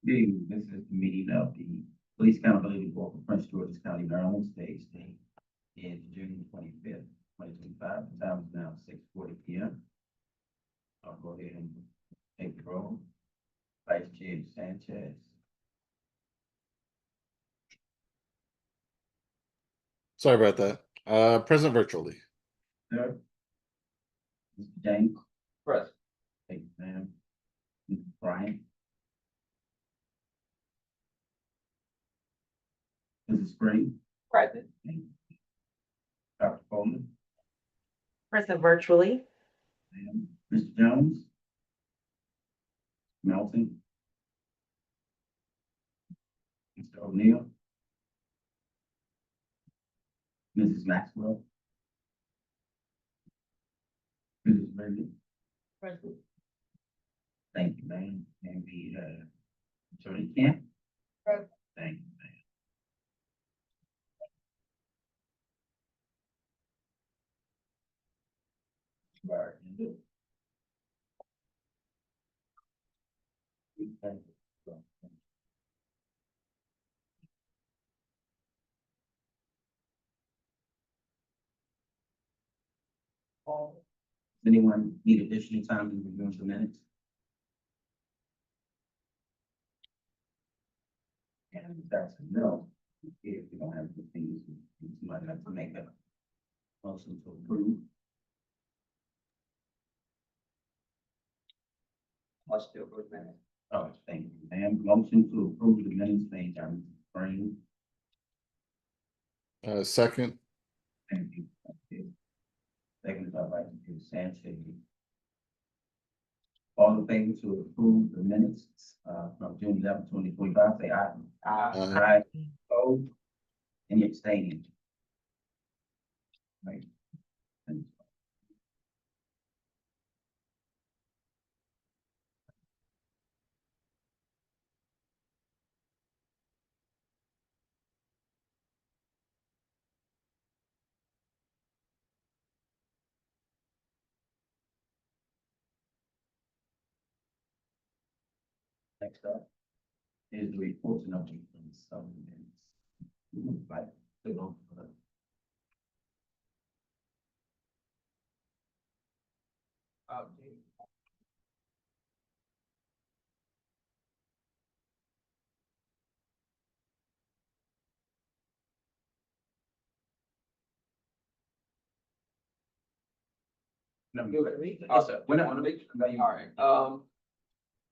This is the meeting of the Police Accountability Board for Prince George's County, Maryland, State. Is June 25th, 2025. The time is now 6:40 p.m. I'll go ahead and take the roll. Vice Chair Sanchez. Sorry about that. Present virtually. Sir. Mr. James. Present. Thank you, ma'am. Mr. Bryant. Mrs. Spring. Present. Thank you. Dr. Coleman. Present virtually. Ma'am. Mr. Jones. Melton. Mr. O'Neill. Mrs. Maxwell. Mrs. Ridley. Present. Thank you, ma'am. And the Attorney Camp. Present. Thank you, ma'am. Right. Does anyone need additional time to review the minutes? And if that's a no, if you don't have the things, you might have to make a motion to approve. I'll still go with that. Oh, thank you, ma'am. Motion to approve the minutes made by Mr. Spring. Second. Thank you. Second by Vice Chair Sanchez. All in favor to approve the minutes from June 11, 2025, say aye. Aye. Opposed? Any abstaining? Right. Next up is the reports and updates from some minutes. Right, to go for the No, go ahead. Also, when I want to make, all right,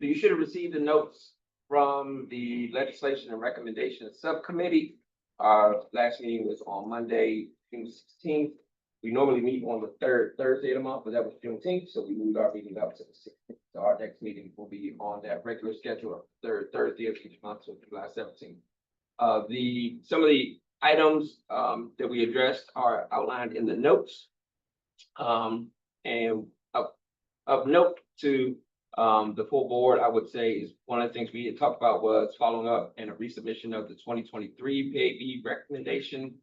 so you should have received the notes from the Legislation and Recommendation Subcommittee. Our last meeting was on Monday, June 16th. We normally meet on the third Thursday of the month, but that was Juneteenth, so we moved our meeting up to the 16th. So our next meeting will be on that regular schedule of third Thursday of each month, so July 17th. Some of the items that we addressed are outlined in the notes. And of note to the full board, I would say is one of the things we had talked about was following up and a resubmission of the 2023 PAB recommendation.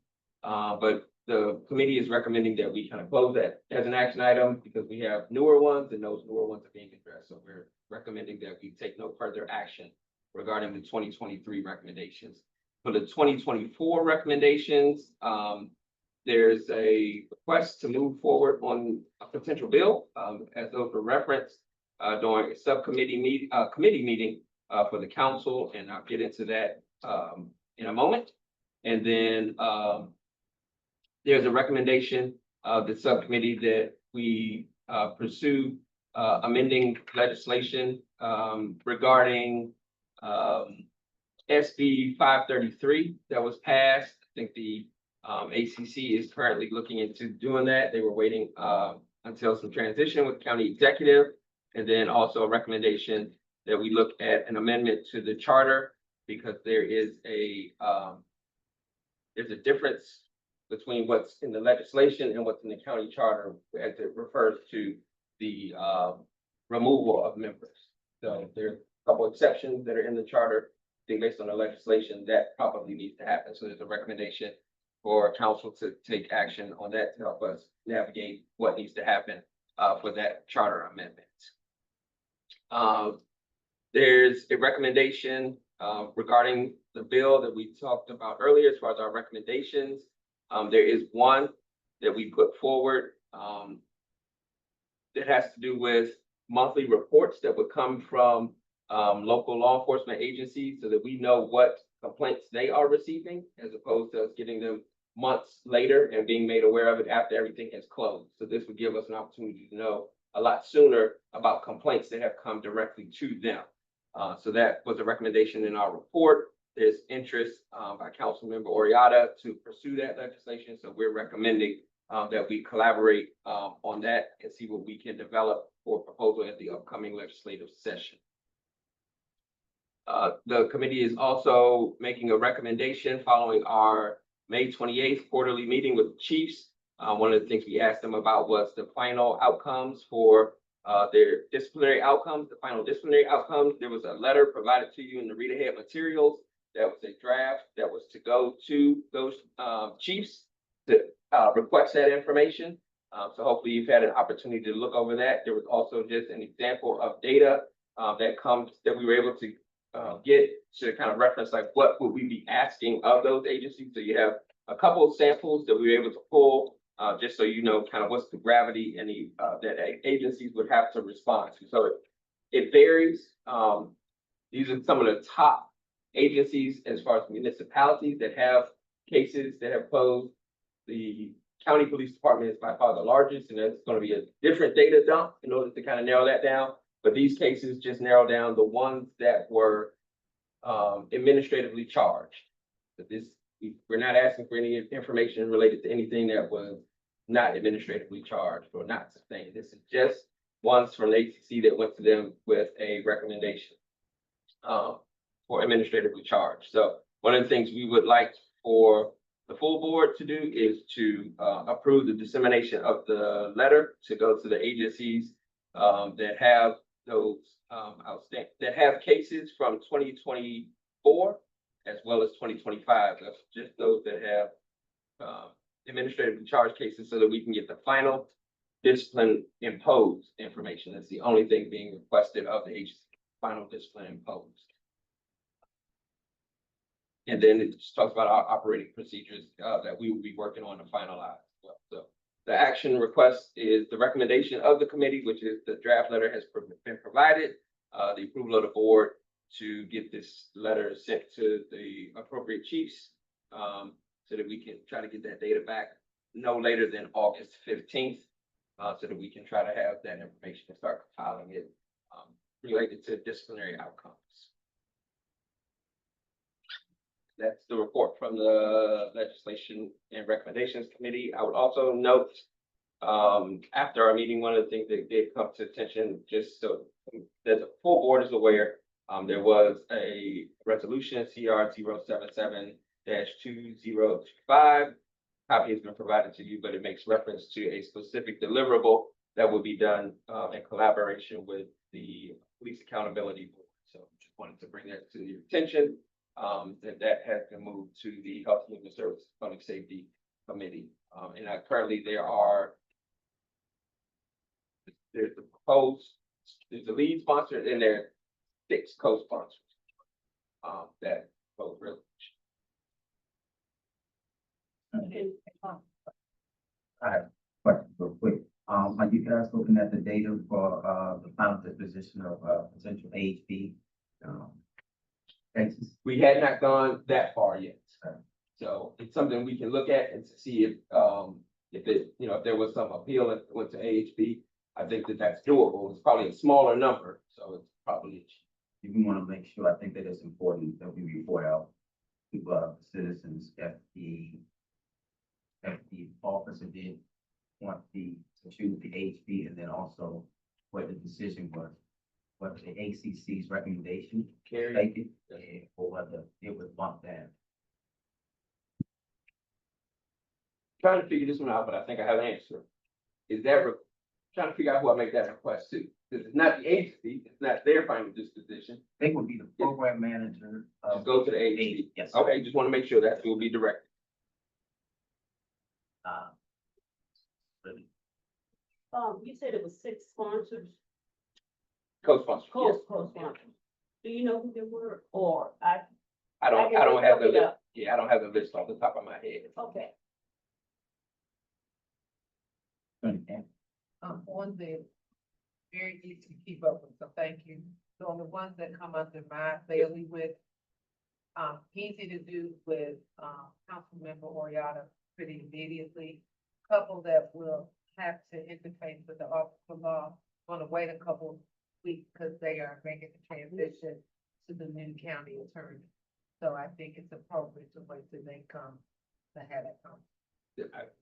But the committee is recommending that we kind of close that as an action item because we have newer ones and those newer ones are being addressed. So we're recommending that we take no further action regarding the 2023 recommendations. For the 2024 recommendations, there's a request to move forward on a potential bill, as those were referenced during a subcommittee committee meeting for the council, and I'll get into that in a moment. And then there's a recommendation of the subcommittee that we pursue amending legislation regarding SB 533 that was passed. I think the ACC is currently looking into doing that. They were waiting until some transition with county executive, and then also a recommendation that we look at an amendment to the charter because there is there's a difference between what's in the legislation and what's in the county charter as it refers to the removal of members. So there are a couple exceptions that are in the charter. I think based on the legislation that probably needs to happen. So there's a recommendation for council to take action on that to help us navigate what needs to happen for that charter amendment. there's a recommendation regarding the bill that we talked about earlier as far as our recommendations. There is one that we put forward that has to do with monthly reports that would come from local law enforcement agencies so that we know what complaints they are receiving as opposed to us getting them months later and being made aware of it after everything has closed. So this would give us an opportunity to know a lot sooner about complaints that have come directly to them. So that was a recommendation in our report. There's interest by Councilmember Oriata to pursue that legislation. So we're recommending that we collaborate on that and see what we can develop for proposal at the upcoming legislative session. The committee is also making a recommendation following our May 28th quarterly meeting with the chiefs. One of the things we asked them about was the final outcomes for their disciplinary outcomes, the final disciplinary outcomes. There was a letter provided to you in the read ahead materials. That was a draft that was to go to those chiefs to request that information. So hopefully you've had an opportunity to look over that. There was also just an example of data that we were able to get to kind of reference like what would we be asking of those agencies. So you have a couple of samples that we were able to pull just so you know kind of what's the gravity and the that agencies would have to respond to. So it varies. These are some of the top agencies as far as municipalities that have cases that have closed. The county police department is by far the largest, and that's going to be a different data dump in order to kind of narrow that down. But these cases just narrow down the ones that were administratively charged. But we're not asking for any information related to anything that was not administratively charged or not sustained. This is just ones from the ACC that went to them with a recommendation for administratively charged. So one of the things we would like for the full board to do is to approve the dissemination of the letter to go to the agencies that have those outstanding, that have cases from 2024 as well as 2025. That's just those that have administratively charged cases so that we can get the final discipline imposed information. That's the only thing being requested of the agency, final discipline imposed. And then it just talks about our operating procedures that we will be working on to finalize as well. So the action request is the recommendation of the committee, which is the draft letter has been provided, the approval of the board to get this letter sent to the appropriate chiefs so that we can try to get that data back no later than August 15th so that we can try to have that information and start compiling it related to disciplinary outcomes. That's the report from the Legislation and Recommendations Committee. I would also note after our meeting, one of the things that did come to attention, just so that the full board is aware, there was a resolution CR 077-2025. Copy has been provided to you, but it makes reference to a specific deliverable that will be done in collaboration with the Police Accountability Board. So just wanted to bring that to your attention. That has been moved to the Health and Human Services Public Safety Committee. And currently there's the proposed, there's the lead sponsor, and there are 6 co-sponsors that vote really. I have a question real quick. Are you guys looking at the data for the final disposition of potential AHP cases? We had not gone that far yet. So it's something we can look at and to see if it, if there was some appeal that went to AHP. I think that that's doable. It's probably a smaller number, so it's probably. We want to make sure, I think that it's important that we report out to citizens if the officer did want to choose the HP, and then also what the decision was, whether the ACC's recommendation taken, or whether it was bumped down. Trying to figure this one out, but I think I have an answer. Is that trying to figure out who I make that request to? Because it's not the agency, it's not their final disposition. I think would be the program manager. Just go to the agency. Yes. Okay, just want to make sure that will be directed. You said it was 6 sponsors, Co-sponsor. Yes. co-sponsors. you know who they were, or I I don't can have the look it list. up. Yeah, I don't have the list off the top of my head. okay. On the, very easy to keep up with, so thank you. So on the ones that come under my bailiwick, easy to do with, Councilmember Oriata pretty immediately. Couple that will have to interface with the Office of Law, gonna wait a couple weeks because they are making the transition to the new county attorney. So I think it's appropriate to wait till they come to have that conversation.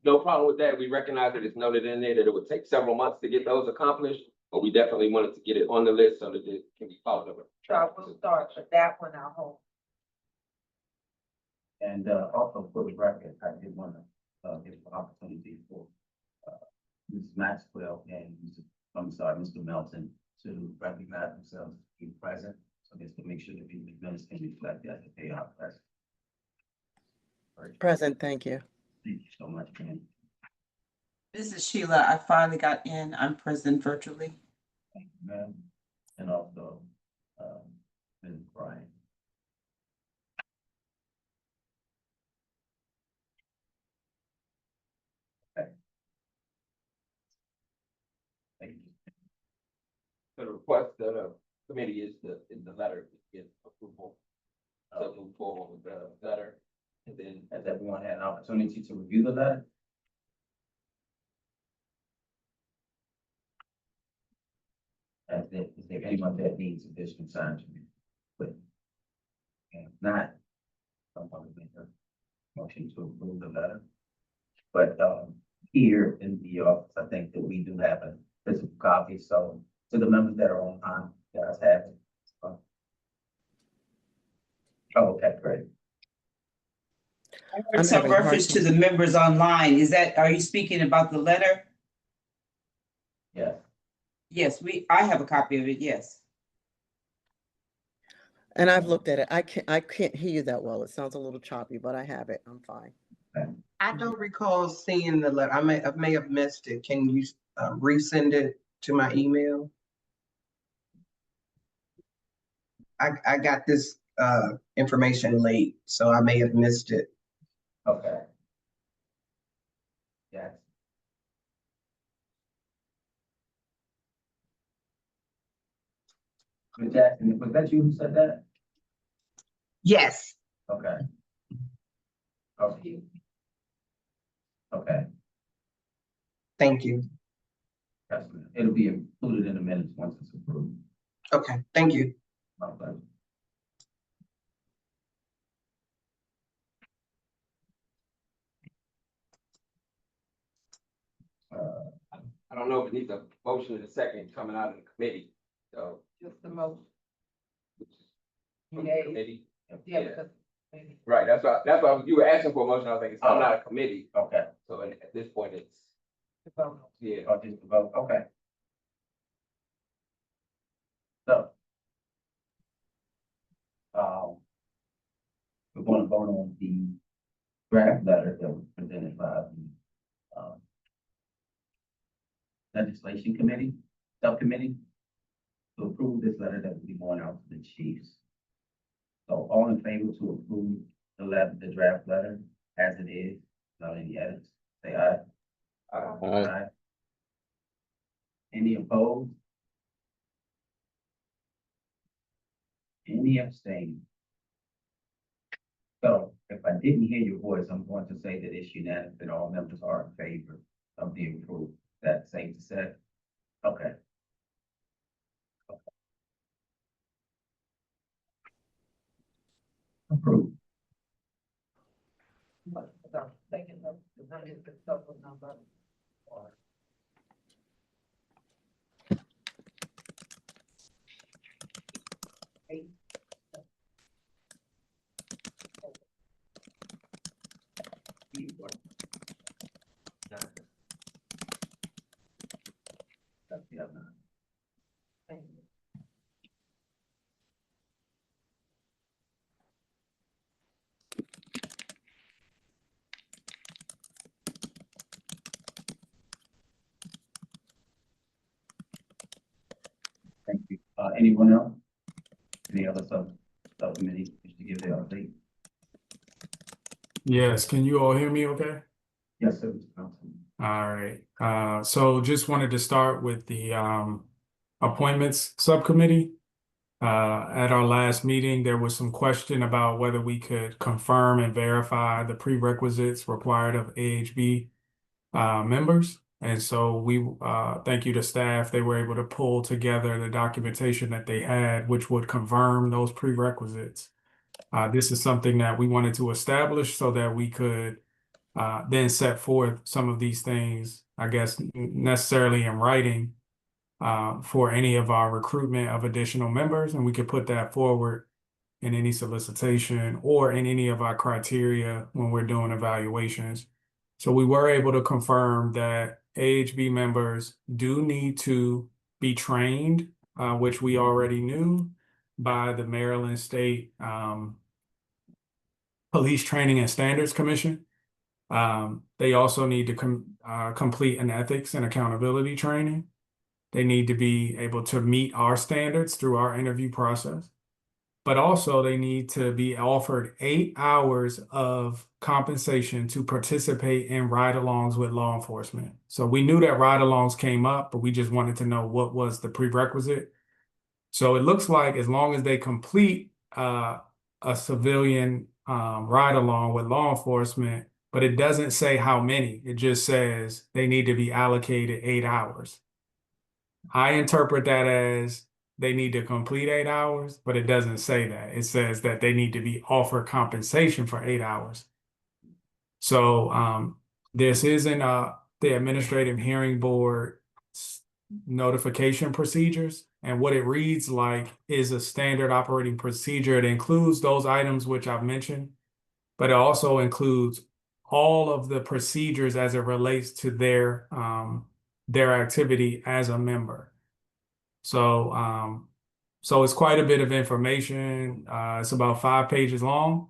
No problem with that. We recognize that it's noted in there that it would take several months to get those accomplished, but we definitely wanted to get it on the list so that it can be followed up. So I will start, but that one I'll hold. And also for the record, I did want to give an opportunity for Ms. Maxwell and Mr. Melton to recognize themselves to be present. So just to make sure that the minutes can reflect that they are present. Present, thank you. Thank you so much, Ken. This is Sheila. I finally got in. I'm present virtually. Thank you, ma'am. And also, Ms. Brian. Okay. Thank you. The request that a committee is the letter to get approval. To move forward with the letter. And then Has everyone had an opportunity to review the letter? Is there anyone that needs additional time to be put? And if not, someone will make a motion to approve the letter. But here in the office, I think that we do have a physical copy, so to the members that are online, you guys have it. Oh, okay, great. I I'm heard some having a hard reference to time. the members online. Are you speaking about the letter? Yes. Yes, I have a copy of it, yes. And I've looked at it. I can't hear you that well. It sounds a little choppy, but I have it. I'm fine. I don't recall seeing the letter. I may have missed it. Can you resend it to my email? I got this information late, so I may have missed it. Okay. Yes. Ms. Jackson, was that you who said that? Yes. Okay. Okay. Okay. Thank you. Yes, ma'am. It'll be included in the minutes once it's approved. Okay, thank you. My pleasure. I don't know if it needs a motion in a second coming out of the committee, so. Just the motion. Which is from the Yeah. committee. Yeah, Yeah. because maybe. Right, that's why you were asking for a motion. I was like, it's coming out of committee. Okay. So at this point, it's, the vote. yeah. Oh, just the vote, okay. So. We're going to vote on the draft letter that was presented by the legislation committee, subcommittee, to approve this letter that will be going out to the chiefs. So all in favor to approve the draft letter as it is, without any edits, say aye. Aye. Any opposed? Any abstain? So if I didn't hear your voice, I'm going to say that it's unanimous and all members are in favor of the approval. That's safe to say? Okay. Approved. But, thinking of the hundred and couple number. Or eight. That's the other. Thank you. Thank you. Anyone else? Any other subcommittee wish to give their update? Yes, can you all hear me okay? Yes, sir, Mr. Councilman. All right, so just wanted to start with the appointments subcommittee. At our last meeting, there was some question about whether we could confirm and verify the prerequisites required of AHB members. And so we thank you to staff. They were able to pull together the documentation that they had, which would confirm those prerequisites. This is something that we wanted to establish so that we could then set forth some of these things, I guess, necessarily in writing for any of our recruitment of additional members. And we could put that forward in any solicitation or in any of our criteria when we're doing evaluations. So we were able to confirm that AHB members do need to be trained, which we already knew, by the Maryland State Police Training and Standards Commission. They also need to complete an ethics and accountability training. They need to be able to meet our standards through our interview process. But also they need to be offered 8 hours of compensation to participate in ride-alongs with law enforcement. So we knew that ride-alongs came up, but we just wanted to know what was the prerequisite. So it looks like as long as they complete a civilian ride-along with law enforcement, but it doesn't say how many. It just says they need to be allocated 8 hours. I interpret that as they need to complete 8 hours, but it doesn't say that. It says that they need to be offered compensation for 8 hours. So this is in the Administrative Hearing Board notification procedures. And what it reads like is a standard operating procedure. It includes those items which I've mentioned, but it also includes all of the procedures as it relates to their activity as a member. So it's quite a bit of information. It's about 5 pages long.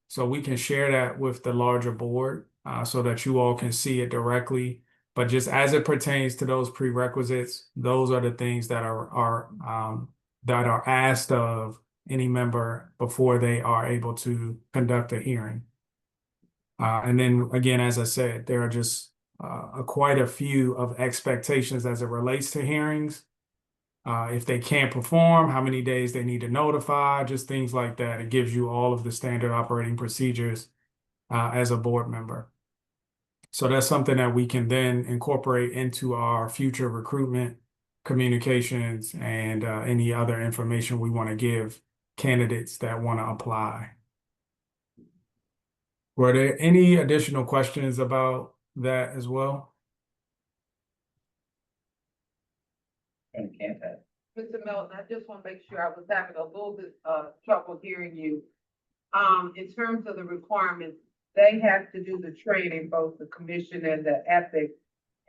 So we can share that with the larger board so that you all can see it directly. But just as it pertains to those prerequisites, those are the things that are asked of any member before they are able to conduct a hearing. And then again, as I said, there are just quite a few of expectations as it relates to hearings. If they can't perform, how many days they need to notify, just things like that. It gives you all of the standard operating procedures as a board member. So that's something that we can then incorporate into our future recruitment communications and any other information we want to give candidates that want to apply. Were there any additional questions about that as well? And can't have. Mr. Melton, I just want to make sure I was having a little bit trouble hearing you. In terms of the requirements, they have to do the training, both the commission and the ethics.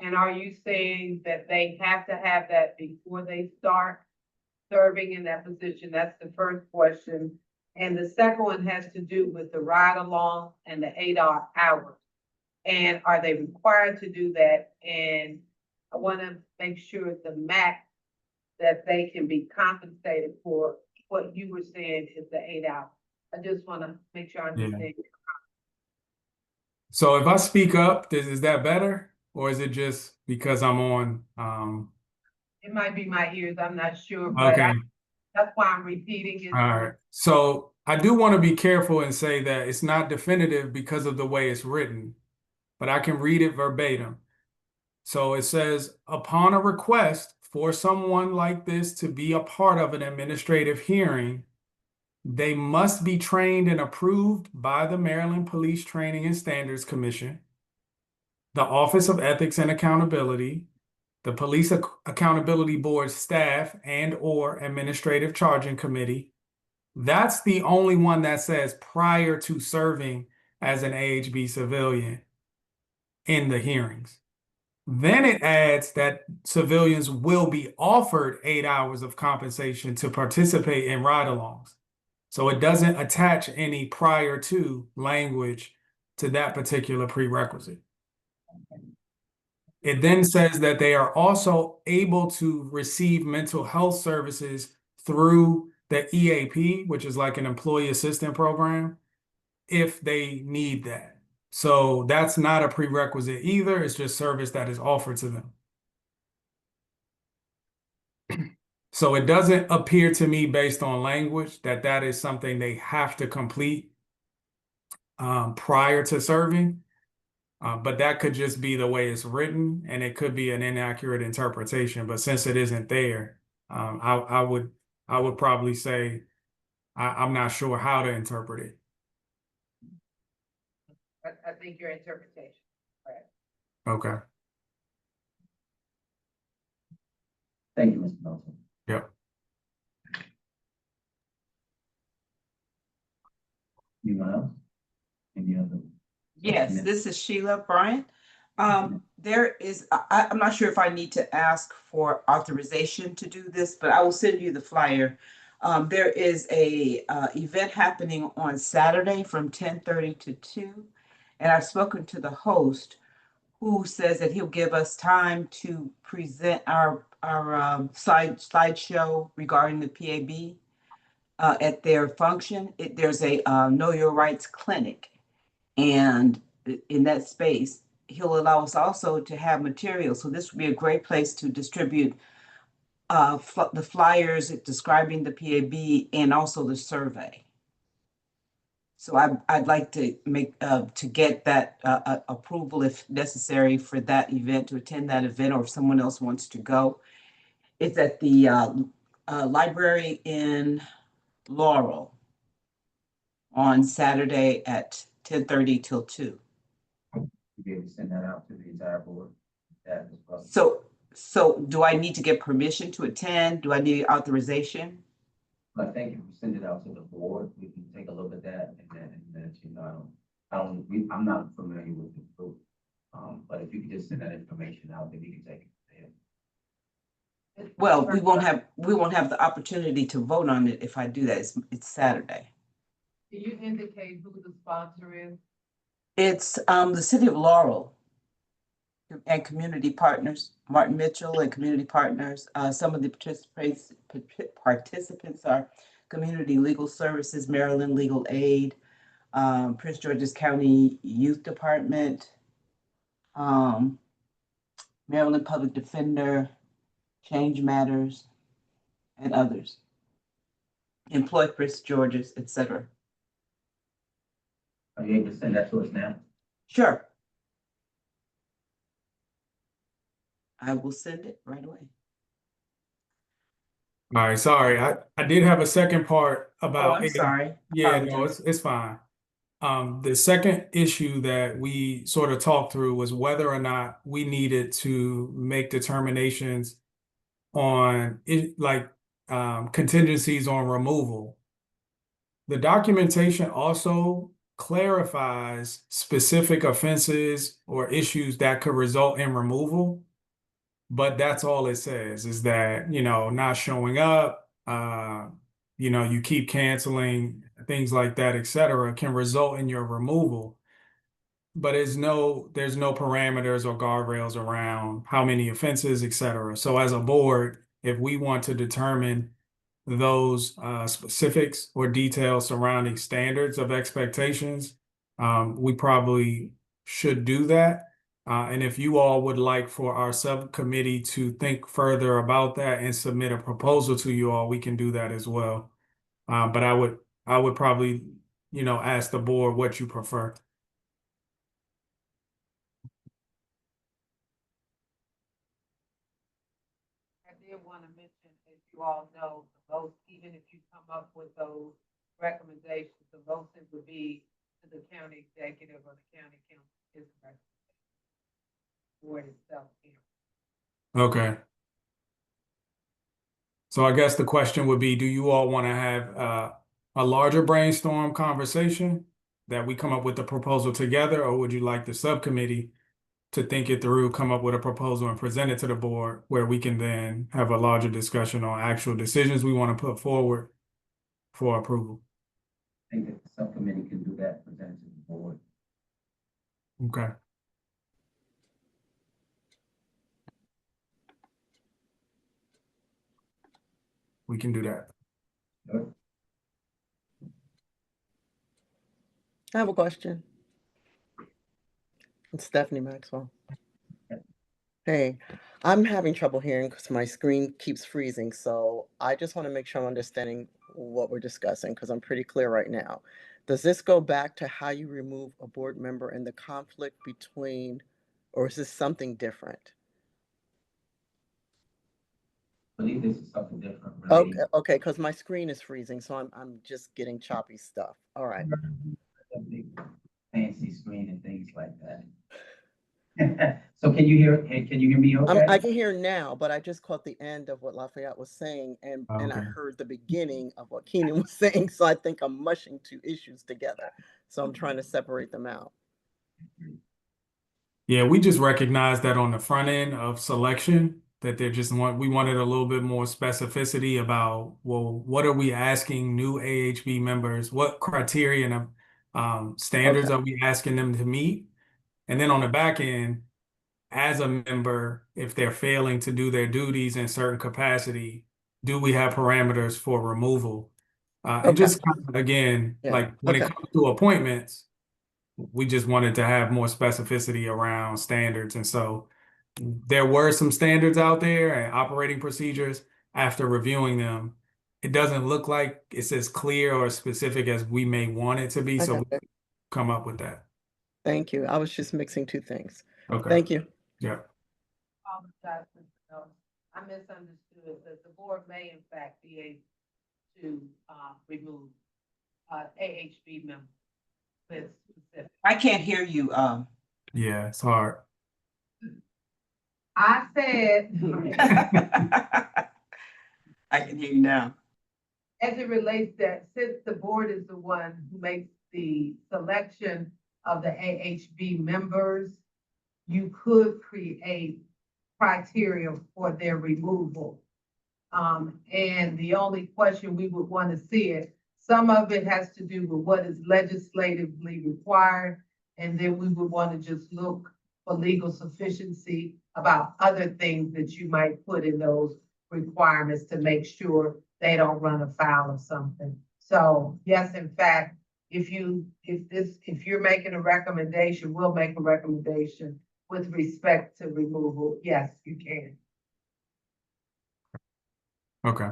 And are you saying that they have to have that before they start serving in that position? That's the first question. And the second one has to do with the ride along and the 8 hours. And are they required to do that? And I want to make sure the max that they can be compensated for what you were saying is the 8 hours. I just want to make sure I understand. So if I speak up, is that better? Or is it just because I'm on? It might be my ears, I'm not sure, but Okay. that's why I'm repeating it. All right. So I do want to be careful and say that it's not definitive because of the way it's written, but I can read it verbatim. So it says, upon a request for someone like this to be a part of an administrative hearing, they must be trained and approved by the Maryland Police Training and Standards Commission, the Office of Ethics and Accountability, the Police Accountability Board staff and/or Administrative Charging Committee. That's the only one that says prior to serving as an AHB civilian in the hearings. Then it adds that civilians will be offered 8 hours of compensation to participate in ride-alongs. So it doesn't attach any prior to language to that particular prerequisite. It then says that they are also able to receive mental health services through the EAP, which is like an employee assistance program, if they need that. So that's not a prerequisite either. It's just service that is offered to them. So it doesn't appear to me based on language that that is something they have to complete prior to serving. But that could just be the way it's written, and it could be an inaccurate interpretation. But since it isn't there, I would probably say I'm not sure how to interpret it. I think your interpretation, correct. Okay. Thank you, Mr. Melton. Yep. Anyone else? Any other? Yes, this is Sheila Bryant. There is, I'm not sure if I need to ask for authorization to do this, but I will send you the flyer. There is a event happening on Saturday from 10:30 to 2. And I've spoken to the host who says that he'll give us time to present our slideshow regarding the PAB at their function. There's a Know Your Rights clinic. And in that space, he'll allow us also to have materials. So this would be a great place to distribute the flyers describing the PAB and also the survey. So I'd like to make to get that approval if necessary for that event, to attend that event, or if someone else wants to go. It's at the library in Laurel on Saturday at 10:30 till 2. You be able to send that out to the entire board? That as well. So do I need to get permission to attend? Do I need authorization? I think if we send it out to the board, we can take a look at that and then, you know, I'm not familiar with the group. But if you could just send that information out, then we can take it there. Well, we won't have the opportunity to vote on it if I do that. It's Saturday. Can you indicate who the sponsor is? It's the city of Laurel and community partners, Martin Mitchell and community partners. Some of the participants are Community Legal Services, Maryland Legal Aid, Prince George's County Youth Department, Maryland Public Defender, Change Matters, and others. Employ Prince George's, etc. Are you able to send that to us now? Sure. I will send it right away. All right, sorry. I did have a second part about I'm sorry. Yeah, no, Apologize. it's fine. The second issue that we sort of talked through was whether or not we needed to make determinations on it, like contingencies on removal. The documentation also clarifies specific offenses or issues that could result in removal. But that's all it says, is that, you know, not showing up, you know, you keep canceling, things like that, et cetera, can result in your removal. But there's no parameters or guardrails around how many offenses, et cetera. So as a board, if we want to determine those specifics or details surrounding standards of expectations, we probably should do that. And if you all would like for our subcommittee to think further about that and submit a proposal to you all, we can do that as well. But I would probably, you know, ask the board what you prefer. I did want to mention, as you all know, the vote, even if you come up with those recommendations, the motion would be to the county executive or the county council is recommendation. Board itself here. Okay. So I guess the question would be, do you all want to have a larger brainstorm conversation that we come up with the proposal together, or would you like the subcommittee to think it through, come up with a proposal and present it to the board where we can then have a larger discussion on actual decisions we want to put forward for approval? I think that the subcommittee can do that, present it to the board. Okay. We can do that. I have a question. It's Stephanie Maxwell. Hey, I'm having trouble hearing because my screen keeps freezing, so I just want to make sure I'm understanding what we're discussing because I'm pretty clear right now. Does this go back to how you remove a board member and the conflict between, or is this something different? I believe this is something different Okay, relating. okay, because my screen is freezing, so I'm just getting choppy stuff. All right. A big fancy screen and things like that. So can you hear me okay? I can hear now, but I just caught the end of what Lafayette was saying, and I Okay. heard the beginning of what Keenan was saying, so I think I'm mushing two issues together. So I'm trying to separate them out. Yeah, we just recognized that on the front end of selection, that we wanted a little bit more specificity about, well, what are we asking new AHB members? What criteria and standards Okay. are we asking them to meet? And then on the back end, as a member, if they're failing to do their duties in certain capacity, do we have parameters for removal? And Okay. just again, Yeah. like when it Okay. comes to appointments, we just wanted to have more specificity around standards. And so there were some standards out there and operating procedures. After reviewing them, it doesn't look like it's as clear or specific as we may want it to be. I So got we it. come up with that. Thank you. I was just mixing two things. Okay. Thank you. Yeah. Apologize, Mr. Nelson. I misunderstood that the board may in fact be able to, remove, AHB members. With specific. I can't hear you. Yeah, it's hard. I said, I can hear you now. as it relates that since the board is the one who makes the selection of the AHB members, you could create criteria for their removal. And the only question we would want to see it, some of it has to do with what is legislatively required. And then we would want to just look for legal sufficiency about other things that you might put in those requirements to make sure they don't run afoul of something. So yes, in fact, if you're making a recommendation, we'll make a recommendation with respect to removal. Yes, you can. Okay.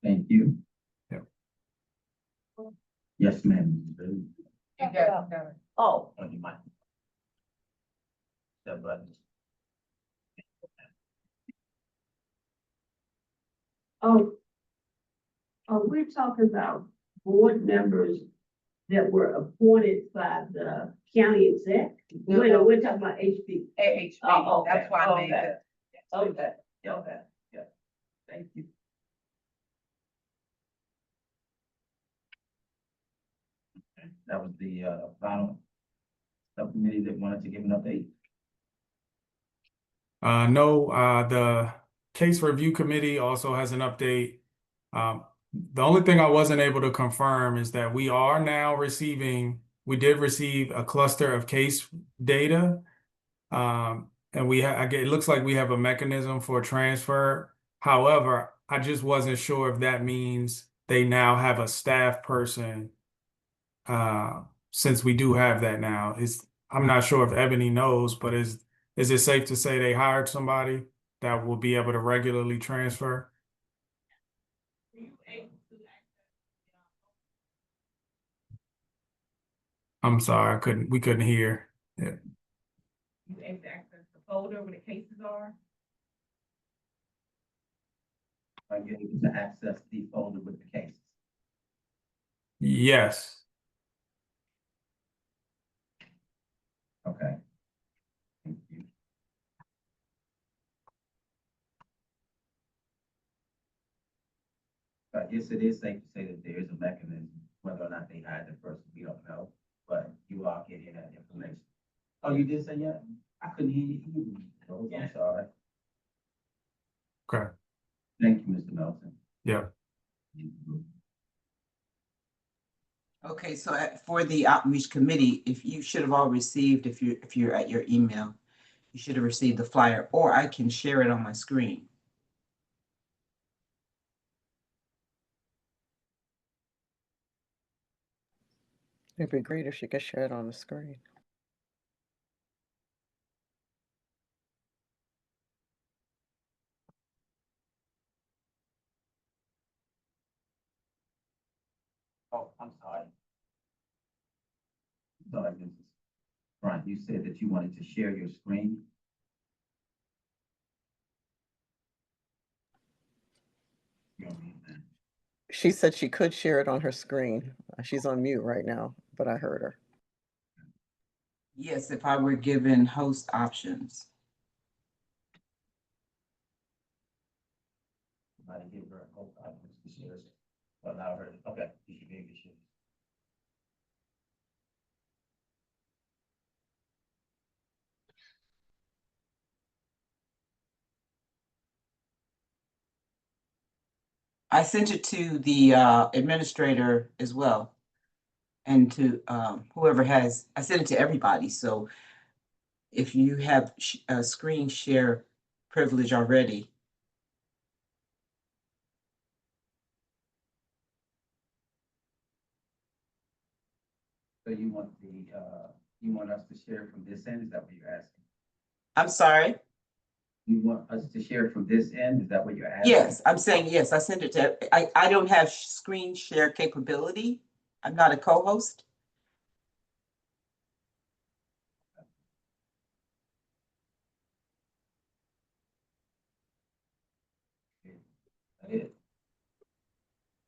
Thank you. Yeah. Yes, ma'am. You got it. Oh, On your mic. That button. we're talking about board members that were appointed by the county exec. No, We're no. we're talking about HB. AHB, Oh, okay. that's why I made Okay. it. Okay, Yeah. okay. Thank you. Okay, that was the final subcommittee that wanted to give an update. No, the case review committee also has an update. The only ththing I wasn't able to confirm is that we did receive a cluster of case data. And it looks like we have a mechanism for transfer. However, I just wasn't sure if that means they now have a staff person. Since we do have that now, I'm not sure if Ebony knows, but is it safe to say they hired somebody that will be able to regularly transfer? I'm sorry, we couldn't hear. Yeah. You able to access the folder where the cases are? Are you able to access the folder with the cases? Yes. Okay. Thank you. I guess it is safe to say that there is a mechanism, whether or not they hired the person, we don't know, but you are getting that information. Oh, you did say yeah? I couldn't hear you. Oh, I'm sorry. Okay. Thank you, Mr. Melton. Yeah. Okay, so for the outreach committee, if you should have all received, if you're at your email, you should have received the flyer, or I can share it on my screen. It'd be great if she could share it on the screen. Oh, I'm sorry. Sorry, Mrs. Bryant, you said that you wanted to share your screen. You don't need that. She said she could share it on her screen. She's on mute right now, but I heard her. Yes, if I were given host options. Somebody give her a hope, to share it. Allow her, okay, you should be able to share. I sent it to the administrator as well. And to whoever has, I sent it to everybody. So if you have a screen share privilege already, So you want you want us to share from this end, is that what you're asking? I'm sorry. You want us to share from this end, is that what you're asking? Yes, I'm saying yes, I sent it to, I don't have screen share capability. I'm not a co-host. That is.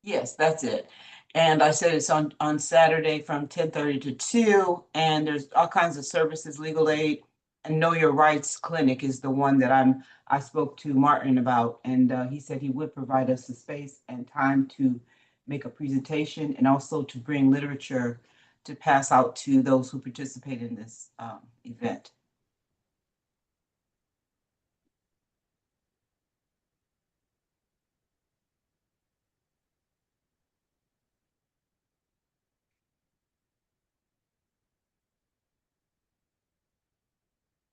Yes, that's it. And I said it's on Saturday from 10:30 to 2, and there's all kinds of services, legal aid, and Know Your Rights Clinic is the one that I spoke to Martin about, and he said he would provide us the space and time to make a presentation and also to bring literature to pass out to those who participate in this event.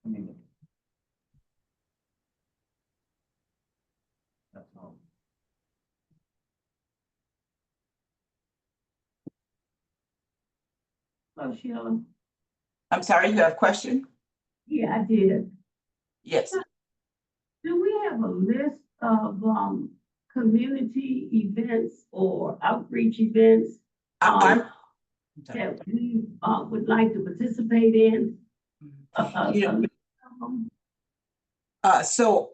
I mean, that's all. Oh, Sheila, I'm sorry, you have a question? yeah, I did. Yes. Do we have a list of, community events or outreach events? I'm sorry. That we, would like to participate in? Yeah. So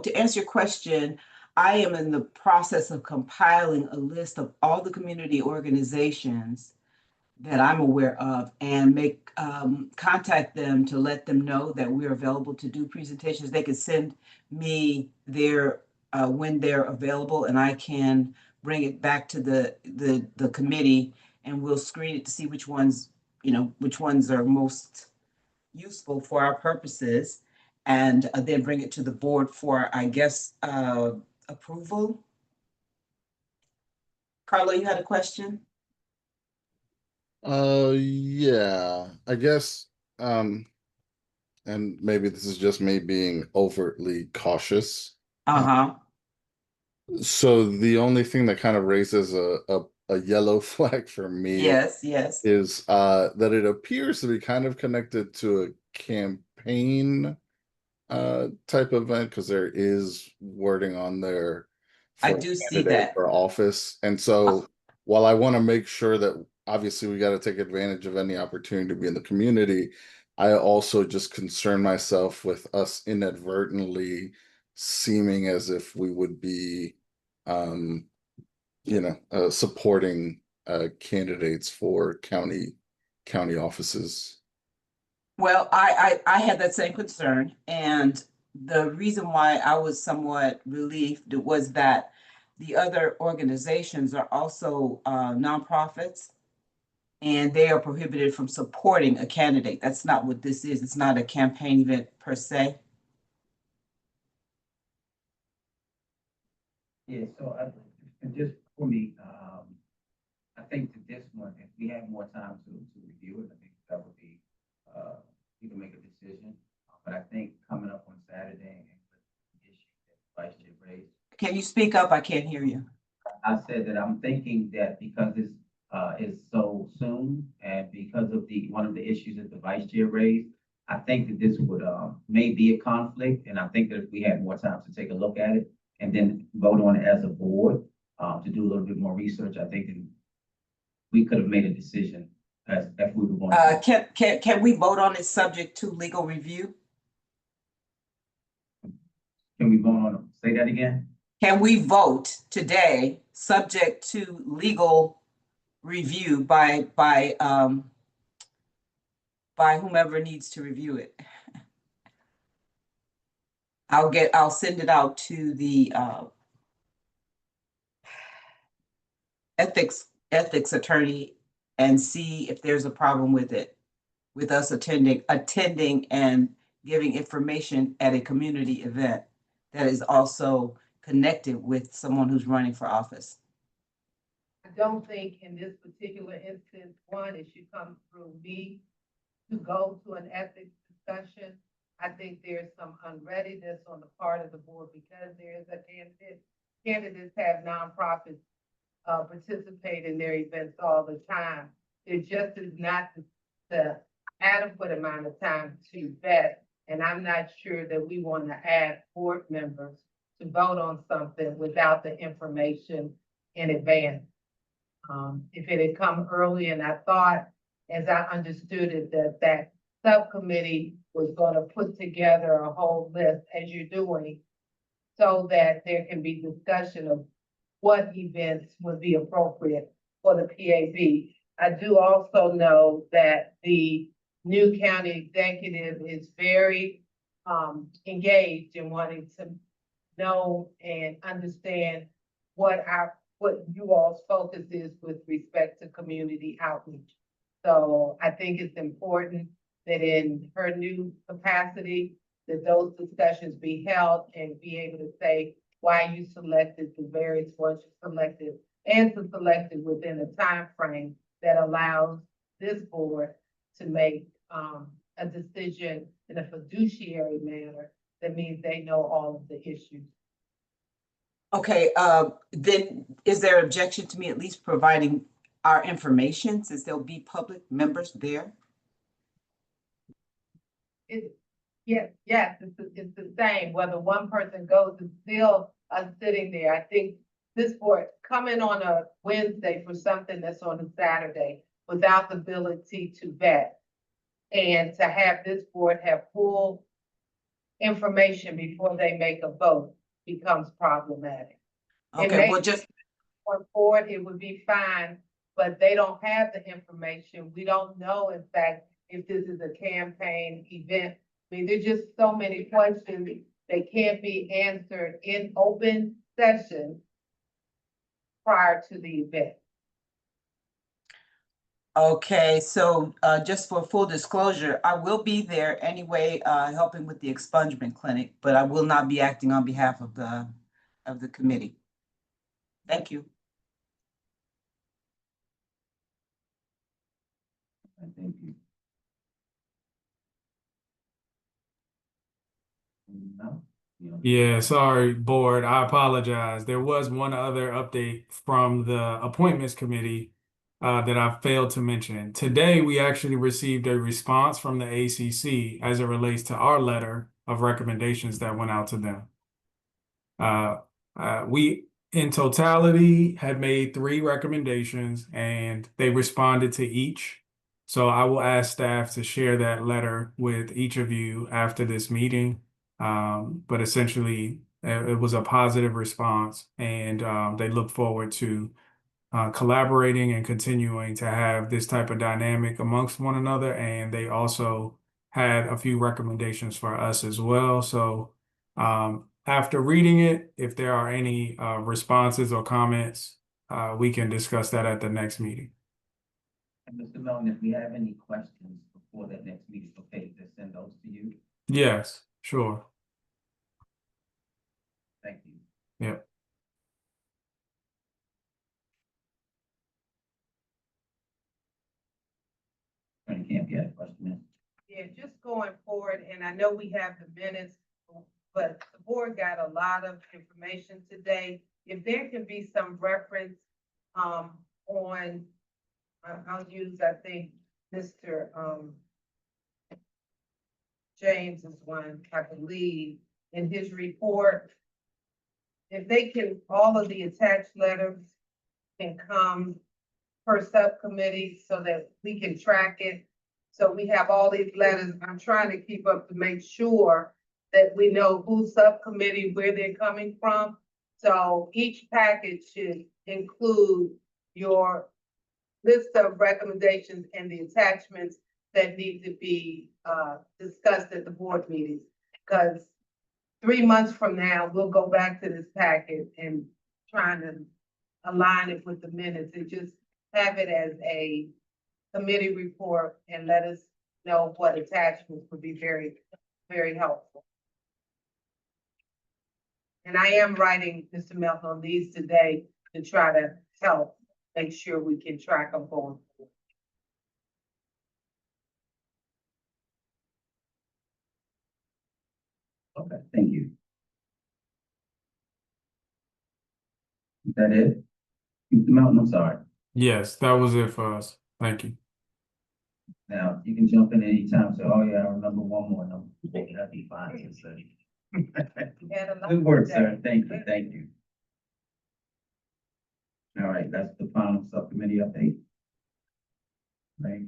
to answer your question, I am in the process of compiling a list of all the community organizations that I'm aware of and make contact them to let them know that we're available to do presentations. They can send me their when they're available, and I can bring it back to the committee, and we'll screen it to see which ones, which ones are most useful for our purposes, and then bring it to the board for, I guess, approval. Carla, you had a question? Yeah, I guess, and maybe this is just me being overtly cautious. Uh-huh. So the only thing that kind of raises a yellow flag for me Yes, yes. is that it appears to be kind of connected to a campaign type event, because there is wording on there I for do see candidate that. for office. And so while I want to make sure that obviously we got to take advantage of any opportunity to be in the community, I also just concern myself with us inadvertently seeming as if we would be supporting candidates for county offices. Well, I had that same concern, and the reason why I was somewhat relieved was that the other organizations are also nonprofits, and they are prohibited from supporting a candidate. That's not what this is. It's not a campaign event per se. Yeah, so and just for me, I think that this one, if we have more time to review it, I think that would be, we can make a decision. But I think coming up on Saturday and the issue that Vice Chair raised, Can you speak up? I can't hear you. I said that I'm thinking that because it's is so soon, and because of one of the issues that the vice chair raised, I think that this would, may be a conflict, and I think that if we had more time to take a look at it and then vote on it as a board, to do a little bit more research, I think that we could have made a decision as if we were going to. Can we vote on it subject to legal review? Can we vote on it? Say that again? Can we vote today subject to legal review by whomever needs to review it? I'll send it out to the ethics attorney and see if there's a problem with it, with us attending and giving information at a community event that is also connected with someone who's running for office. I don't think in this particular instance, one, it should come through me to go to an ethics discussion. I think there's some unreadiness on the part of the board because there is a candidate. Candidates have nonprofits participate in their events all the time. There just is not the adequate amount of time to vet, and I'm not sure that we want to add board members to vote on something without the information in advance. If it had come early, and I thought, as I understood it, that subcommittee was going to put together a whole list, as you're doing, so that there can be discussion of what events would be appropriate for the PAB. I do also know that the new county executive is very engaged in wanting to know and understand what you all's focus is with respect to community outreach. So I think it's important that in her new capacity, that those discussions be held and be able to say why you selected the various ones you selected, and to select it within a time frame that allows this board to make a decision in a fiduciary manner. That means they know all of the issues. Okay, then is there objection to me at least providing our information, since there'll be public members there? Yes, it's the same, whether one person goes, it's still us sitting there. I think this board coming on a Wednesday for something that's on a Saturday without the ability to vet, and to have this board have full information before they make a vote becomes problematic. Okay, well, just Going forward, it would be fine, but they don't have the information. We don't know, in fact, if this is a campaign event. I mean, there's just so many questions that can't be answered in open session prior to the event. okay, so just for full disclosure, I will be there anyway, helping with the expungement clinic, but I will not be acting on behalf of the committee. Thank you. Thank you. No? Yeah, sorry, board. I apologize. There was one other update from the appointments committee that I failed to mention. Today, we actually received a response from the ACC as it relates to our letter of recommendations that went out to them. We, in totality, had made 3 recommendations, and they responded to each. So I will ask staff to share that letter with each of you after this meeting. But essentially, it was a positive response, and they look forward to collaborating and continuing to have this type of dynamic amongst one another. And they also had a few recommendations for us as well. So after reading it, if there are any responses or comments, we can discuss that at the next meeting. And Mr. Mellon, if we have any questions before that next meeting, okay, to send those to you? Yes, sure. Thank you. Yep. Attorney Camp, you had a question? Yeah, just going forward, and I know we have the minutes, but the board got a lot of information today. If there can be some reference on I'll use, I think, Mr. James is one, I believe, in his report. If they can, all of the attached letters can come per subcommittee so that we can track it. So we have all these letters. I'm trying to keep up to make sure that we know whose subcommittee, where they're coming from. So each package should include your list of recommendations and the attachments that need to be discussed at the board meetings. Because 3 months from now, we'll go back to this packet and trying to align it with the minutes and just have it as a committee report and let us know what attachments would be very, very helpful. And I am writing, Mr. Melton, on these today to try to help make sure we can track them going forward. Okay, thank you. Is that it? Mr. Melton, I'm sorry. Yes, that was it for us. Thank you. Now, you can jump in anytime, say, oh yeah, I remember one more number. That'd be fine, sir. Good work, sir. Thank you, thank you. All right, that's the final subcommittee update. Right.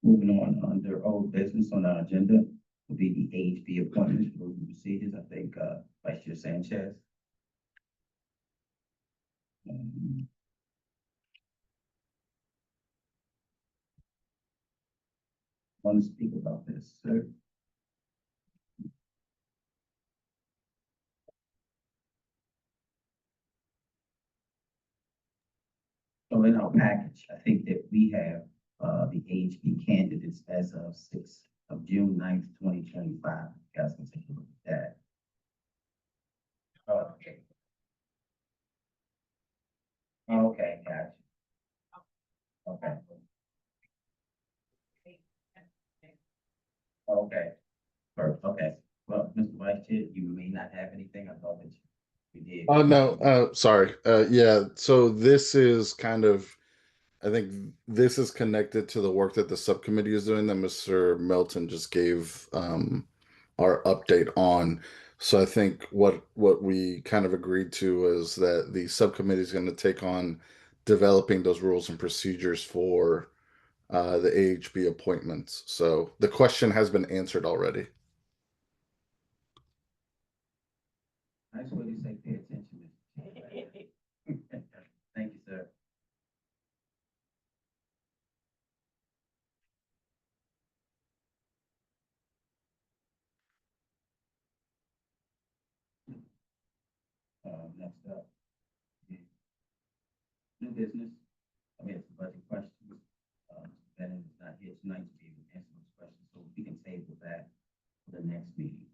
Moving on, under old business on our agenda will be the AHB appointments, rules and procedures. I think, Vice Chair Sanchez. Want to speak about this, sir? So in our package, I think that we have, the AHB candidates as of June 9th, 2025. You guys can take a look at that. Okay. Okay, gotcha. Okay. Okay. Perfect. Okay. Well, Mr. Vice Chair, you may not have anything. I thought that you did. Oh no, sorry. Yeah, so this is kind of, I think this is connected to the work that the subcommittee is doing that Mr. Melton just gave our update on. So I think what we kind of agreed to is that the subcommittee is going to take on developing those rules and procedures for the AHB appointments. So the question has been answered already. Nice way to say pay attention. Thank you, sir. Next up. New business. I mean, it's a budget question. Ben is not here tonight to be able to answer those questions, so we can table that for the next meeting.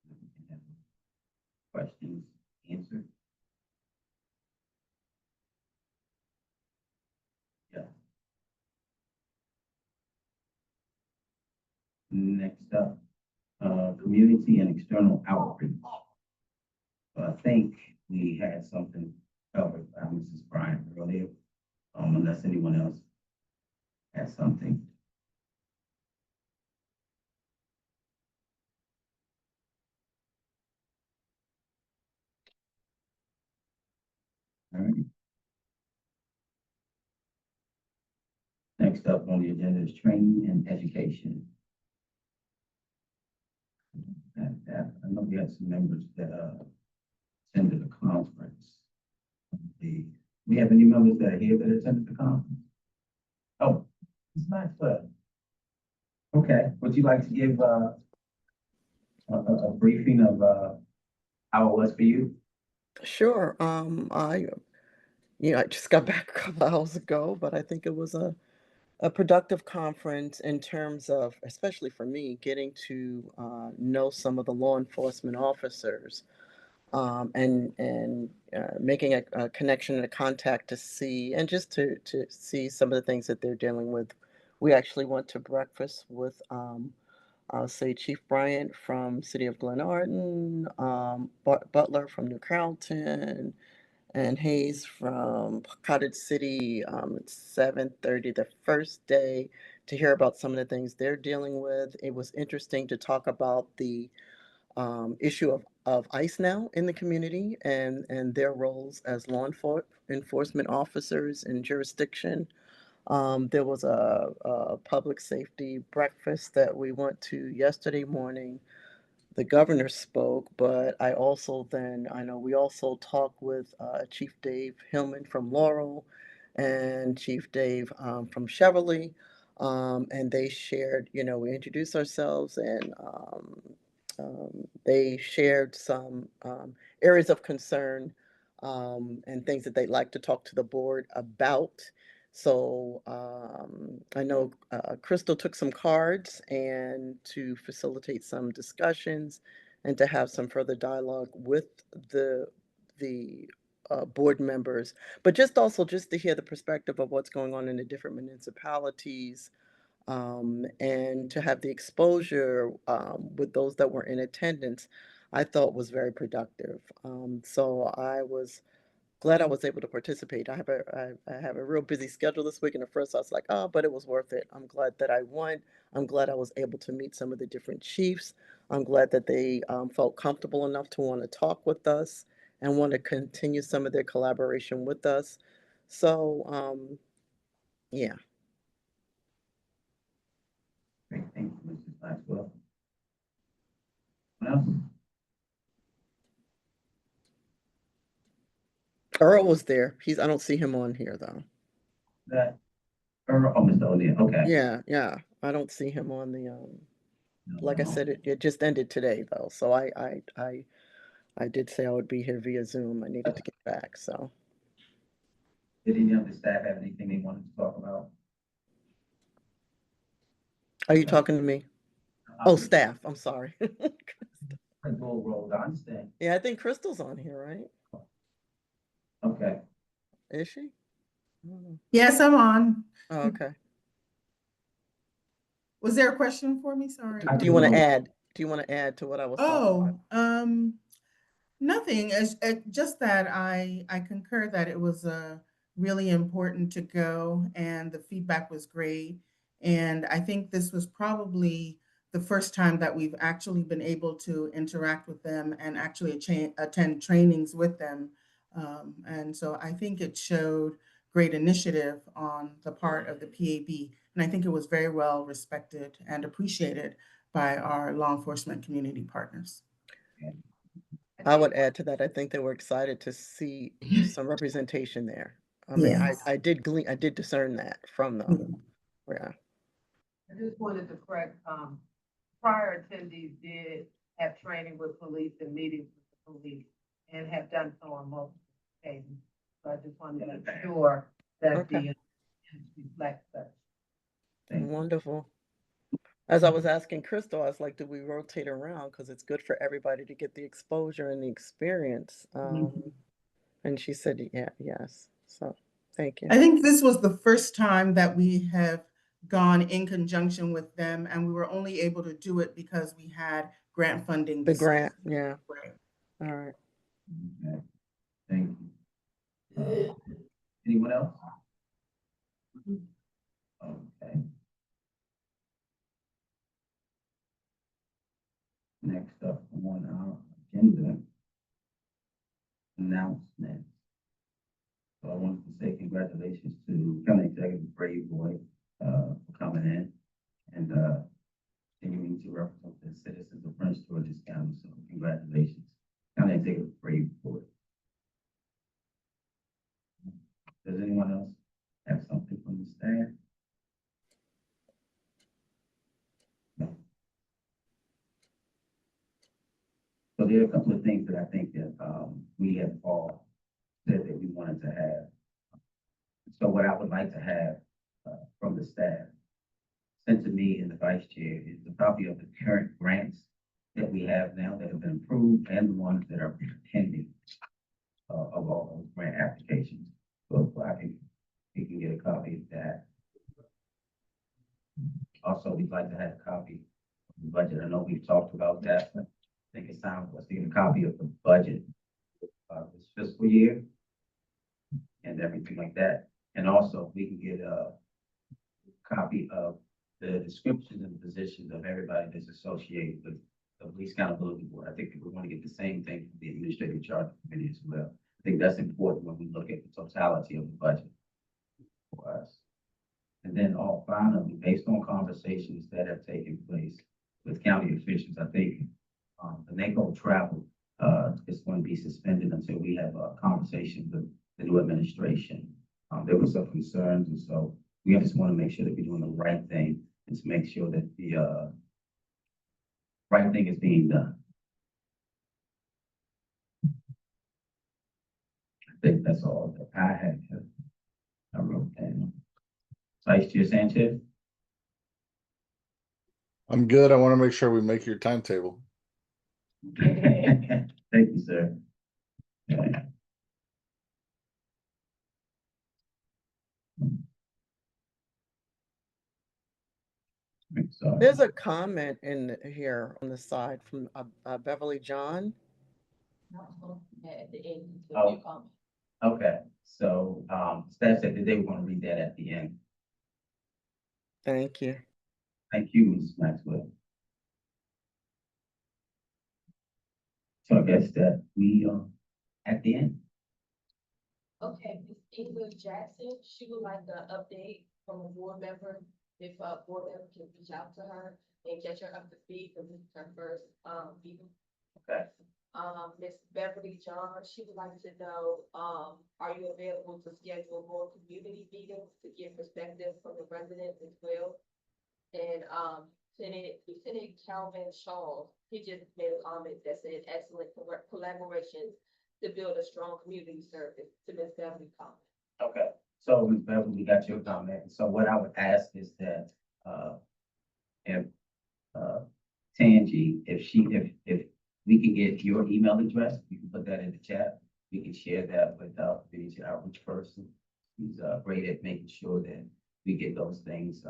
We can have questions answered. Yeah. Next up, community and external outreach. So I think we had something covered by Mrs. Bryant earlier, unless anyone else has something. All right. Next up on the agenda is training and education. I know we had some members that attended the conference. We have any members that are here that attended the conference? Oh, it's not good. Okay, would you like to give a briefing of how it was for you? Sure. I just got back a couple hours ago, but I think it was a productive conference in terms of, especially for me, getting to know some of the law enforcement officers, and making a connection and a contact to see, and just to see some of the things that they're dealing with. We actually went to breakfast with, I'll say, Chief Bryant from City of Glenarden, Butler from New Carrollton, and Hayes from Cottage City, at 7:30, the first day, to hear about some of the things they're dealing with. It was interesting to talk about the issue of ICE now in the community, and their roles as enforcement officers in jurisdiction. There was a public safety breakfast that we went to yesterday morning. The governor spoke, but I know we also talked with Chief Dave Hillman from Laurel and Chief Dave from Cheverly. And they shared, we introduced ourselves, and they shared some areas of concern, and things that they'd like to talk to the board about. So I know Crystal took some cards and to facilitate some discussions and to have some further dialogue with the board members, but just to hear the perspective of what's going on in the different municipalities, and to have the exposure with those that were in attendance, I thought was very productive. So I was glad I was able to participate. I have a real busy schedule this week, and at first I was like, oh, but it was worth it. I'm glad that I won. I'm glad I was able to meet some of the different chiefs. I'm glad that they felt comfortable enough to want to talk with us and want to continue some of their collaboration with us. So, yeah. Great, thank you, Mrs. Maxwell. What else? Earl was there. I don't see him on here though. That, or, oh, Mr. O'Neill, okay. Yeah, yeah. I don't see him on the, like I said, it just ended today though. So I did say I would be here via Zoom. I needed to get back, so. Did any of the staff have anything they wanted to talk about? Are you talking to me? Oh, staff, I'm sorry. Principal Rose, I understand. Yeah, I think Crystal's on here, right? Okay. Is she? I don't know. Yes, I'm on. Oh, okay. Was there a question for me? Sorry. Do you want to add? Do you want to add to what I was talking about? Nothing. Just that I concur that it was really important to go, and the feedback was great. And I think this was probably the first time that we've actually been able to interact with them and actually attend trainings with them. And so I think it showed great initiative on the part of the PAB. And I think it was very well respected and appreciated by our law enforcement community partners. I would add to that. I think they were excited to see some representation there. I mean, Yes. I did discern that from them. Yeah. I just wanted to correct, prior attendees did have training with police and meetings with the police and have done so on multiple occasions. So I just wanted to make sure that Okay. the reflects that. Wonderful. As I was asking Crystal, I was like, do we rotate around? Because it's good for everybody to get the exposure and the experience. And she said, yeah, yes. So thank you. I think this was the first time that we have gone in conjunction with them, and we were only able to do it because we had grant funding. The grant, yeah. Right. All right. Okay, thank you. Anyone else? Okay. Next up on our agenda, announcement. So I wanted to say congratulations to County Executive Brave Boy for coming in and continuing to represent the citizens of Prince George's County. So congratulations, County Executive Brave Boy. Does anyone else have something from the staff? No. So there are a couple of things that I think that we have all said that we wanted to have. So what I would like to have from the staff sent to me and the vice chair is a copy of the current grants that we have now that have been approved and the ones that are pending of all those grant applications. So I think we can get a copy of that. Also, we'd like to have a copy of the budget. I know we've talked about that, but I think it's time for us to get a copy of the budget this fiscal year. and everything like that. And also, we can get a copy of the descriptions and positions of everybody that's associated with the Police Accountability Board. I think we want to get the same thing from the Administrative Charge Committee as well. I think that's important when we look at the totality of the budget for us. And then all finally, based on conversations that have taken place with county officials, I think the NACO travel is going to be suspended until we have a conversation with the new administration. There were some concerns, and so we just want to make sure that we're doing the right thing and to make sure that the right thing is being done. I think that's all that I had. I wrote down. Vice Chair Sanchez? I'm good. I want to make sure we make your timetable. Thank you, sir. Yeah. I'm sorry. There's a comment in here on the side from Beverly John. Oh, okay, so, staff said that they were gonna read that at the end. Thank you. Thank you, Mrs. Maxwell. So I guess that we are at the end. Okay, Ms. Ingrid Jackson, she would like an update from a board member, if a board member can reach out to her and get her up to speed, because this is her first, meeting. Okay. Ms. Beverly John, she would like to know, are you available to schedule more community meetings to get perspective from the residents as well? And, Lieutenant Calvin Shaw, he just made a comment that said excellent collaboration to build a strong community service to Ms. Beverly's comment. Okay, so Ms. Beverly, we got your comment. So what I would ask is that, if, Tangi, if we can get your email address, you can put that in the chat. We can share that with our community outreach person. He's, great at making sure that we get those things,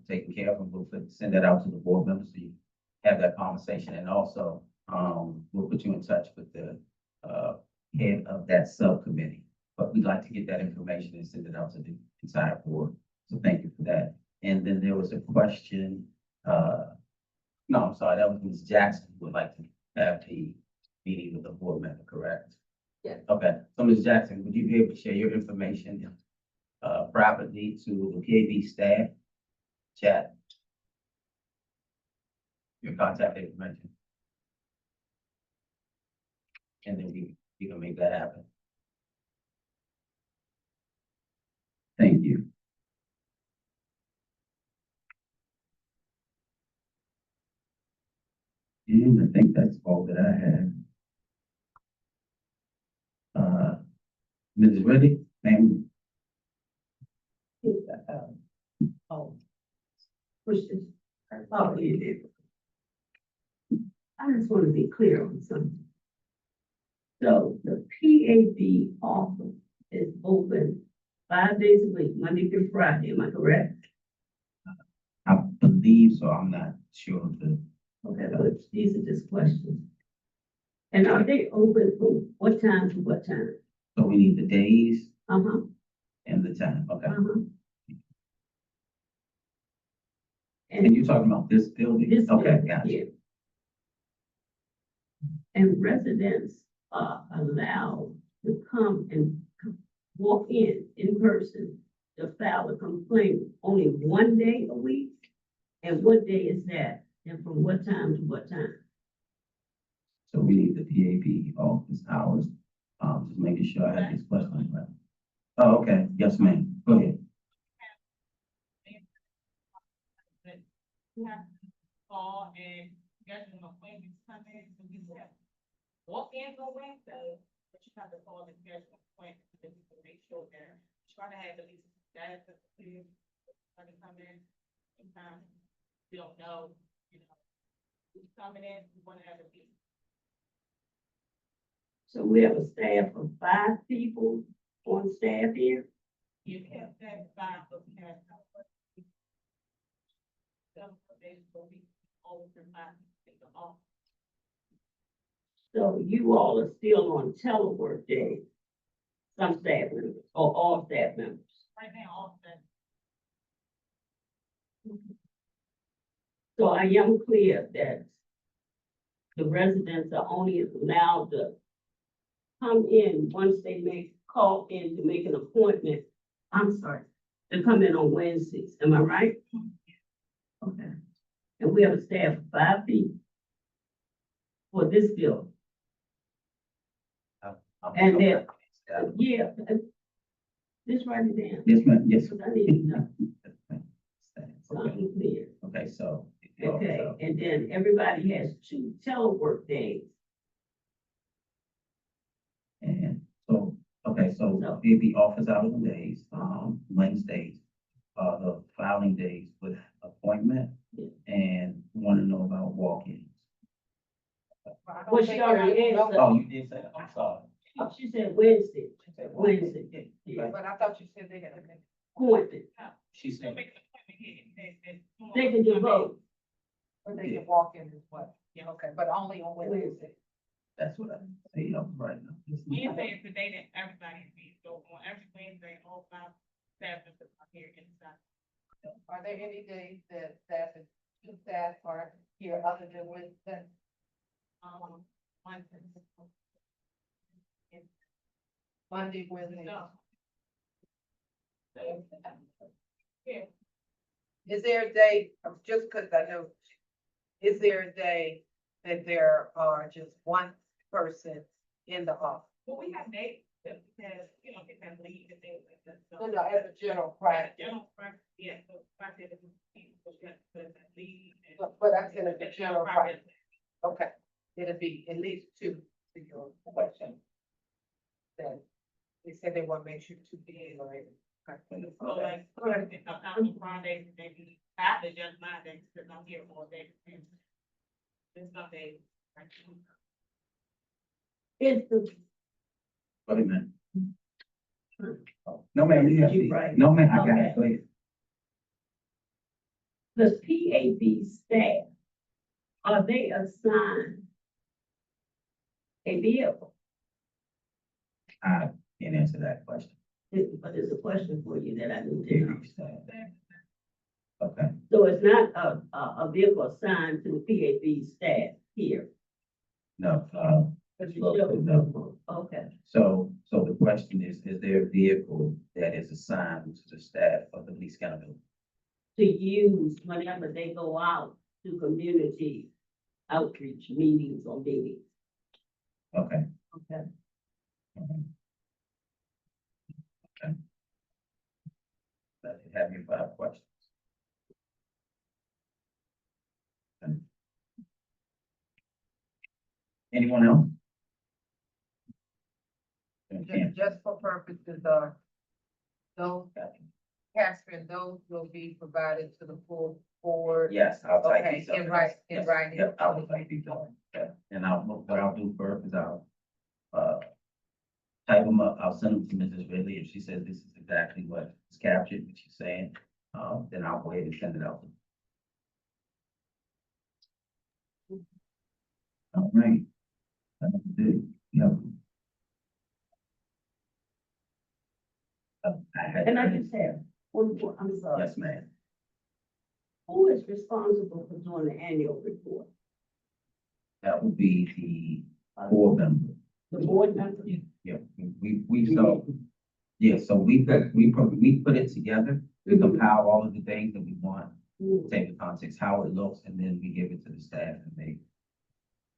taken care of, and we'll send that out to the board members so you have that conversation. And also, we'll put you in touch with the, head of that subcommittee. But we'd like to get that information and send it out to the entire board. So thank you for that. And then there was a question, no, I'm sorry, that was Ms. Jackson who would like to have the meeting with the board member, correct? Yes. Okay, so Ms. Jackson, would you be able to share your information privately to the PAB staff chat? Your contact information. And then we can make that happen. Thank you. And I think that's all that I have. Mrs. Reddy, ma'am. I just want to be clear on something. So the PAB office is open 5 days a week, Monday through Friday, am I correct? I believe so. I'm not sure of the. Okay, but these are just questions. And are they open from what time to what time? So we need the days Uh-huh, and the time. Okay. uh-huh. And you're talking about this building? This Okay, building, gotcha. yeah. And residents are allowed to come and walk in person to file a complaint only 1 day a week? And what day is that? And from what time to what time? So we need the PAB office hours. Just making sure I have these questions right. Oh, okay. Yes, ma'am. Go ahead. You have to call and schedule an appointment to come in, so you have walk-ins on Wednesday, but you have to call and schedule an appointment so you can make sure they're trying to have at least staff to come in. Sometimes we don't know, who's coming in, we want to have a meeting. So we have a staff of 5 people on staff here? You have that five of cash. Some days will be over the office. So you all are still on telework days? some staff members or all staff members? Right now, all of that. So I am clear that the residents are only allowed to come in once they call in to make an appointment. I'm sorry, to come in on Wednesdays, am I right? Okay. And we have a staff of 5 people for this bill. And then, yeah, just write it down. Yes, ma'am, yes. Because I need to know, so Okay, I'm clear. okay, so. Okay, and then everybody has 2 telework days. And so, okay, so it'd be office hours and days, Wednesdays, the filing days with appointment, and want to know about walk-ins. Well, she already answered. Oh, you did say that, I'm sorry. She said Wednesday, Wednesday, Okay. yeah, But I thought you said they had to make. appointment. She Still said, make an appointment here. They can do both. Or they can walk in as well. Yeah, okay, but only on Wednesday. that's what I say, right now. Wednesday is the day that everybody meets, so on every Wednesday, all 5 staff members are here inside. Are there any days that staff is, 2 staff are here other than Wednesday? Wednesday. Monday, Wednesday? No. Yeah. Is there a day, just because I know, is there a day that there are just one person in the office? Well, we have days that because, you know, people have leave and things like that. No, no, as a general practice. General practice, yeah, so practice is people that leave. and- But I said as a general practice. Okay, it'll be at least 2 to your question. Then they said they want to make sure 2 be right. So like, on Fridays, maybe after just Mondays, because I'm here all day. It's not days. It's the, Wait a minute. No, ma'am, you have You to, right. no, ma'am, I got Okay. it, go ahead. the PAB staff, are they assigned a vehicle? I can't answer that question. But it's a question for you that I need to know. Okay, So it's not a vehicle assigned to the PAB staff here. no, But you no. should- Okay, So the question is there a vehicle that is assigned to the staff of the police accountability? to use whenever they go out to community outreach meetings or meetings. Okay. Okay. Okay. That you have your 5 questions. Okay. Anyone else? Just for purposes of those, Catherine, those will be provided to the full board. Yes, I'll type Okay, these up. in writing, in Yes, writing. Yep, I will type these up. Yeah, and what I'll do first is I'll, type them up, I'll send them to Mrs. Ridley, if she says this is exactly what is captured, what she's saying, then I'll go ahead and send it out. All right. Yeah. And I just have one more, I'm sorry. Yes, ma'am. Who is responsible for doing the annual report? That would be the board member. The board member? Yeah, so, yeah, so we put it together, we compile all of the things that we want, take the context, how it looks, and then we give it to the staff and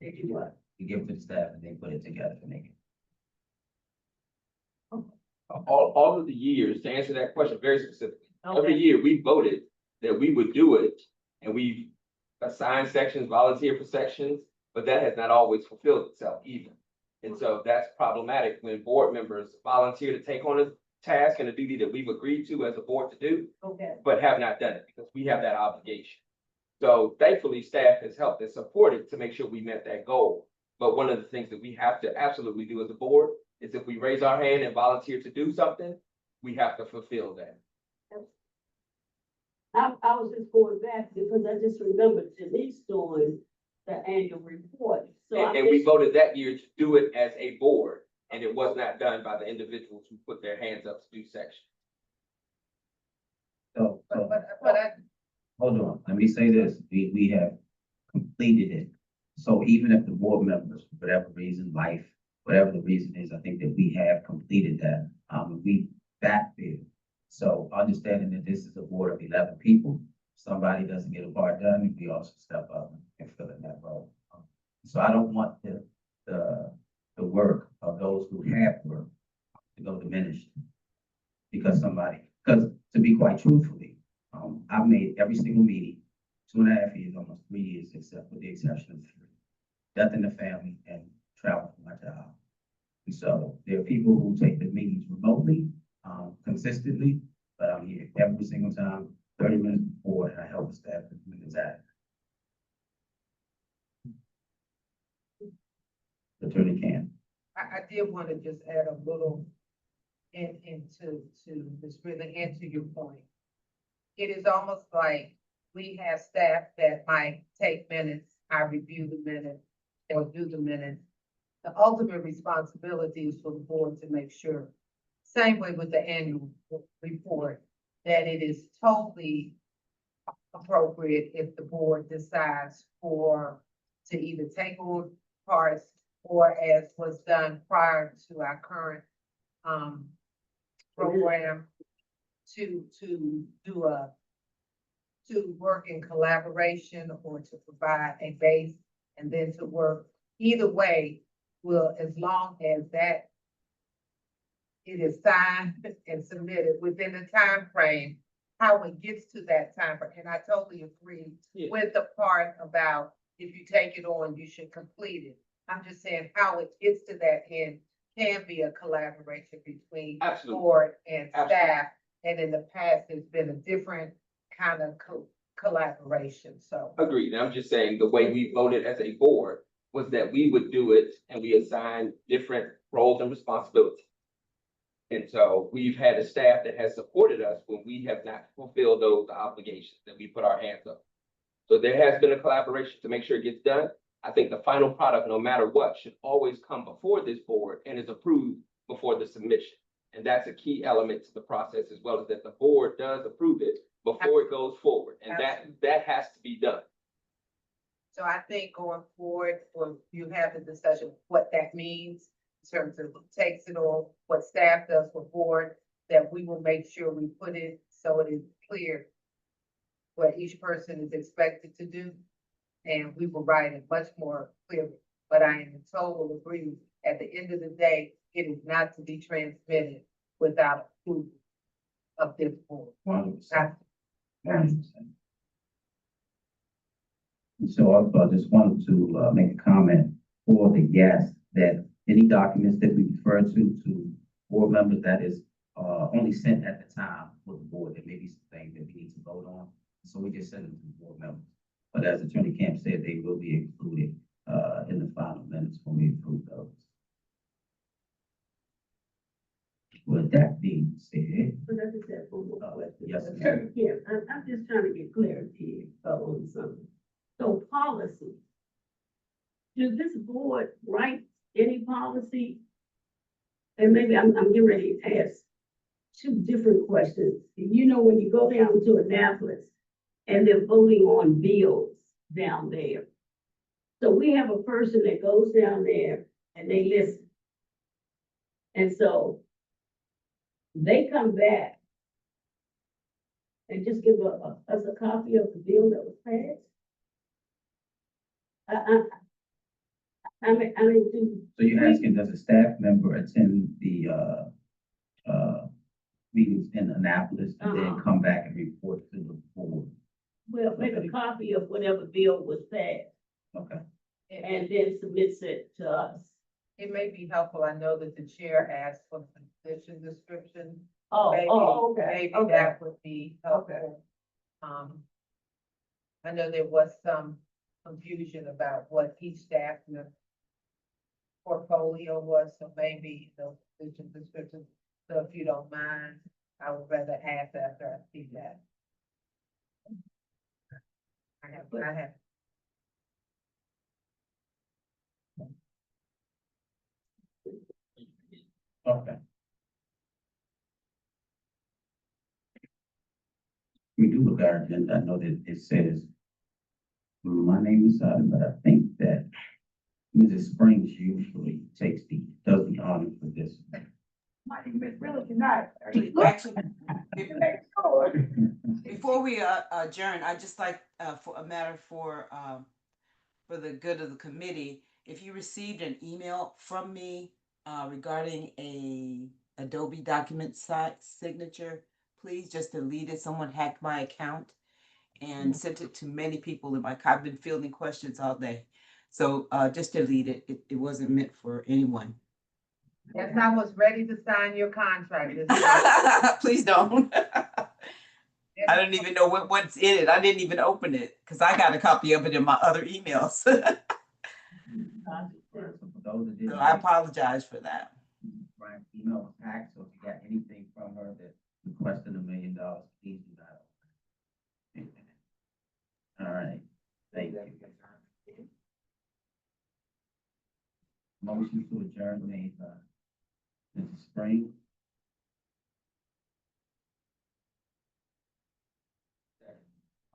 They do what? we give it to the staff and they put it together to make it. All of the years, to answer that question very specifically, every Okay. year we voted that we would do it. And we assigned sections, volunteer for sections, but that has not always fulfilled itself either. And so that's problematic when board members volunteer to take on a task and a duty that we've agreed to as a board to do, Okay. but have not done it because we have that obligation. So thankfully, staff has helped and supported to make sure we met that goal. But one of the things that we have to absolutely do as a board is if we raise our hand and volunteer to do something, we have to fulfill that. I was just going back because I just remembered Denise doing the annual report. So And we voted that year to do it as a board. and it was not done by the individuals who put their hands up to do section. So, But hold on, let me say this, we have completed it. So even if the board members, for whatever reason, life, whatever the reason is, I think that we have completed that. We backfilled. So understanding that this is a board of 11 people, somebody doesn't get a part done, we also step up and fill in that role. So I don't want the work of those who have work to go diminished because because to be quite truthfully, I've made every single meeting, 2.5 years, almost 3 years, except for the exception of 3. Death in the family and travel for my job. And so there are people who take the meetings remotely, consistently, but I'm here every single time, 30 minutes before, and I help the staff 50 minutes after. Attorney Cam. I did want to just add a little into this really answer your point. It is almost like we have staff that might take minutes, I review the minutes, or do the minutes. The ultimate responsibility is for the board to make sure, same way with the annual report, that it is totally appropriate if the board decides to either take on parts or as was done prior to our current program to work in collaboration or to provide a base and then to work either way will, as long as that it is signed and submitted within the time frame, how it gets to that time frame. And I totally agree with the part about if you take it on, you should complete it. I'm just saying how it gets to that end can be a collaboration between board and staff. And in the past, there's been a different kind of collaboration, so. Agreed, and I'm just saying the way we voted as a board was that we would do it and we assigned different roles and responsibilities. And so we've had a staff that has supported us when we have not fulfilled those obligations that we put our hands up. So there has been a collaboration to make sure it gets done. I think the final product, no matter what, should always come before this board and is approved before the submission. And that's a key element to the process, as well as that the board does approve it before it goes forward. And that has to be done. So I think going forward, when you have the discussion, what that means in terms of who takes it on, what staff does for board, that we will make sure we put it so it is clear what each person is expected to do. And we will write it much more clearly. But I am in total agreement. At the end of the day, it is not to be transmitted without approval of this board. 100%. 100%. And so I just wanted to make a comment for the guests that any documents that we refer to board members, that is only sent at the time for the board. There may be some things that we need to vote on. So we just send them to the board members. But as Attorney Camp said, they will be included in the final minutes when we approve those. With that being said. But I just have one more question. Yes, ma'am. Yeah, I'm just trying to get clarity on something. So policy. Does this board write any policy? And maybe I'm getting ready to ask 2 different questions. You know, when you go down to Annapolis and they're voting on bills down there. So we have a person that goes down there and they listen. And so they come back and just give us a copy of the bill that was passed. I mean, So you're asking, does a staff member attend the meetings in Annapolis and then come back and report to the board? well, make a copy of whatever bill was passed Okay. and then submits it to us. It may be helpful. I know that the chair asked for the position description. Okay, Maybe okay. that would be helpful. I know there was some confusion about what each staff member portfolio was, so maybe the position description. So if you don't mind, I would rather ask after I see that. I have. our agenda, I know that it says my name is on it, but I think that Mrs. Springs usually does the honor for this. My name is really tonight. Actually, before we adjourn, I just like for a matter for the good of the committee, if you received an email from me regarding a Adobe document site signature, please just delete it. Someone hacked my account and sent it to many people in my. I've been fielding questions all day, so just delete it. It wasn't meant for anyone. Yes, I was ready to sign your contract. Ms. Jones. Please don't. I don't even know what's in it. I didn't even open it because I got a copy of it in my other emails. So For those that didn't I know, apologize for that. Brian's email was hacked, so if you got anything from her that requested $1 million, please do not open it. All right, thank you. Motion to adjourn made by Mrs. Spring.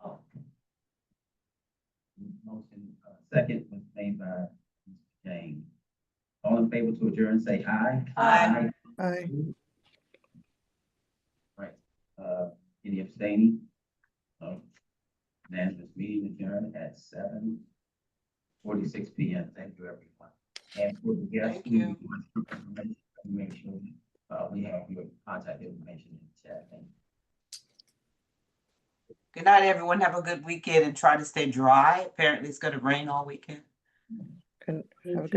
Oh. Motion, second was made by Mr. James. All in favor to adjourn, say aye. Aye. Aye. Right, any abstaining? No. Unanimous meeting adjourned at 7:46 p.m. Thank you, everyone. And for the guests, Thank you. make sure, we have your contact information in the chat. Thank you. Good night, everyone. Have a good weekend and try to stay dry. Apparently it's going to rain all weekend. And have a good